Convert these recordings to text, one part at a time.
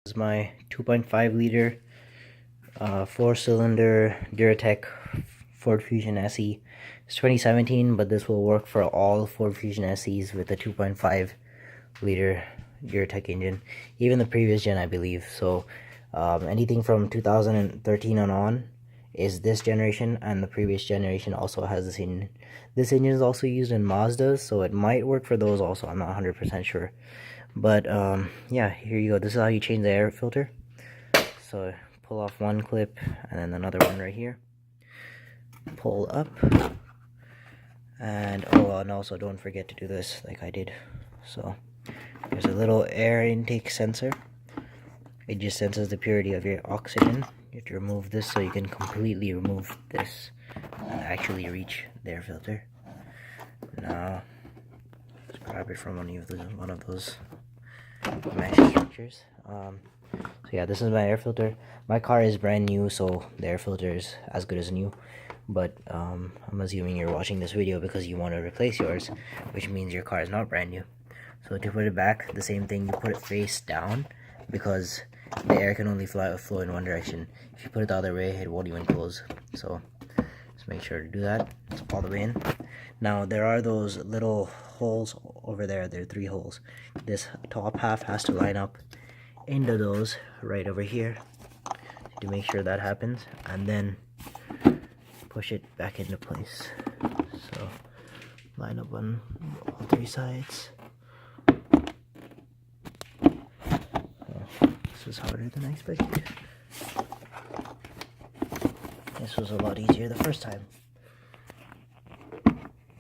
This is my 2.5 liter 4-cylinder Duratec Ford Fusion SE. It's 2017, but this will work for all Ford Fusion SEs with a 2.5 liter Duratec engine, even the previous gen, I believe. So anything from 2013 on is this generation, and the previous generation also has this engine. This engine is also used in Mazdas, so it might work for those also. I'm not 100% sure. But yeah, here you go. This is how you change the air filter. So pull off one clip and then another one right here. Pull up. And and also don't forget to do this like I did. So there's a little air intake sensor. It just senses the purity of your oxygen. You have to remove this so you can completely remove this and actually reach the air filter. Now let's grab it from one of those mesh structures. So yeah, this is my air filter. My car is brand new, so the air filter is as good as new. But I'm assuming you're watching this video because you want to replace yours, which means your car is not brand new. So to put it back, the same thing, you put it face down because the air can only flow in one direction. If you put it the other way, it won't even close. So just make sure to do that. It's all the way in. Now there are those little holes over there. There are 3 holes. This top half has to line up into those right over here to make sure that happens, and then push it back into place. So line up on all 3 sides. This was harder than I expected. This was a lot easier the first time.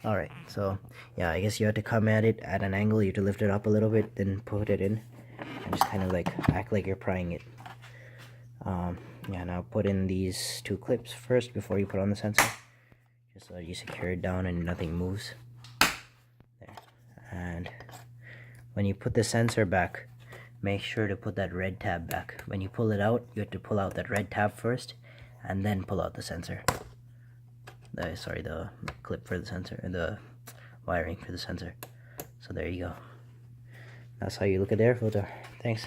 Alright, so yeah, I guess you have to come at it at an angle. You have to lift it up a little bit, then put it in, and just kind of like act like you're prying it. Yeah, now put in these 2 clips first before you put on the sensor, just so that you secure it down and nothing moves. There. And when you put the sensor back, make sure to put that red tab back. When you pull it out, you have to pull out that red tab first, and then pull out the sensor. The clip for the sensor, and the wiring for the sensor. So there you go. That's how you look at the air filter. Thanks.